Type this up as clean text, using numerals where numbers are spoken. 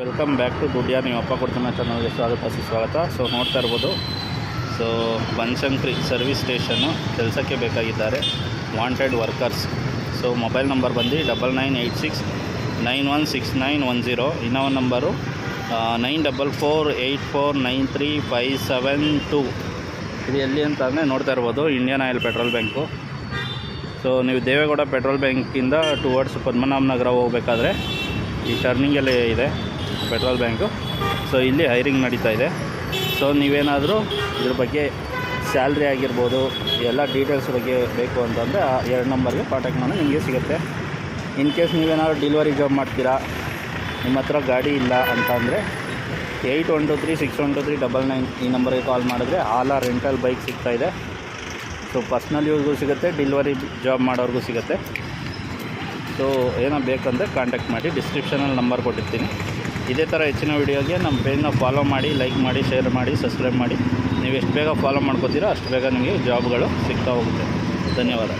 Welcome back to ದುಡ್ಡಿಯ ನೀವು ಅಪ್ಪ ಕೊಡ್ತಾನೆ ಚಾನಲ್ಗೆ ಸ್ವಾಗತ ಸುಸ್ವಾಗತ. ಸೊ ನೋಡ್ತಾ ಇರ್ಬೋದು, ಸೊ ಬನಶಂಕರಿ ಸರ್ವಿಸ್ ಸ್ಟೇಷನ್ನು ಕೆಲಸಕ್ಕೆ ಬೇಕಾಗಿದ್ದಾರೆ wanted workers. So mobile number ಬಂದು 9986916910. ಇನ್ನೊಂದು ನಂಬರು 9448493572. ಇದು ಎಲ್ಲಿ ಅಂತಂದರೆ ನೋಡ್ತಾ ಇರ್ಬೋದು, Indian oil petrol bank. So ನೀವು ದೇವೇಗೌಡ ಪೆಟ್ರೋಲ್ ಬ್ಯಾಂಕಿಂದ ಟುವರ್ಡ್ಸ್ ಪದ್ಮನಾಭ ನಗರ ಹೋಗಬೇಕಾದ್ರೆ ಈ ಟರ್ನಿಂಗಲ್ಲಿ ಇದೆ ಪೆಟ್ರೋಲ್ ಬ್ಯಾಂಕು. ಸೊ ಇಲ್ಲಿ ಹೈರಿಂಗ್ ನಡೀತಾ ಇದೆ. ಸೊ ನೀವೇನಾದರೂ ಇದ್ರ ಬಗ್ಗೆ ಸ್ಯಾಲ್ರಿ ಆಗಿರ್ಬೋದು ಎಲ್ಲ ಡೀಟೇಲ್ಸ್ ಬಗ್ಗೆ ಬೇಕು ಅಂತಂದರೆ ಆ 2 ನಂಬರ್ಗೆ ಕಾಂಟ್ಯಾಕ್ಟ್ ಮಾಡಿ ನಿಮಗೆ ಸಿಗುತ್ತೆ. ಇನ್ ಕೇಸ್ ನೀವೇನಾದರೂ ಡೆಲಿವರಿ ಜಾಬ್ ಮಾಡ್ತೀರಾ, ನಿಮ್ಮ ಹತ್ರ ಗಾಡಿ ಇಲ್ಲ ಅಂತಂದರೆ 8123612399 ಈ ನಂಬರ್ಗೆ ಕಾಲ್ ಮಾಡಿದ್ರೆ ಆಲ ರೆಂಟಲ್ ಬೈಕ್ ಸಿಗ್ತಾಯಿದೆ. ಸೊ ಪರ್ಸ್ನಲ್ ಯೂಸ್ಗೂ ಸಿಗುತ್ತೆ, ಡೆಲಿವರಿ ಜಾಬ್ ಮಾಡೋರಿಗೂ ಸಿಗುತ್ತೆ. ಸೊ ಏನೋ ಬೇಕಂದರೆ ಕಾಂಟ್ಯಾಕ್ಟ್ ಮಾಡಿ, ಡಿಸ್ಕ್ರಿಪ್ಷನಲ್ಲಿ ನಂಬರ್ ಕೊಟ್ಟಿರ್ತೀನಿ. ಇದೇ ಥರ ಹೆಚ್ಚಿನ ವೀಡಿಯೋಗೆ ನಮ್ಮ ಪೇಜ್ನ ಫಾಲೋ ಮಾಡಿ, ಲೈಕ್ ಮಾಡಿ, ಶೇರ್ ಮಾಡಿ, ಸಬ್ಸ್ಕ್ರೈಬ್ ಮಾಡಿ. ನೀವು ಎಷ್ಟು ಬೇಗ ಫಾಲೋ ಮಾಡ್ಕೋತೀರೋ ಅಷ್ಟು ಬೇಗ ನಿಮಗೆ ಜಾಬ್ಗಳು ಸಿಗ್ತಾ ಹೋಗುತ್ತೆ. ಧನ್ಯವಾದ.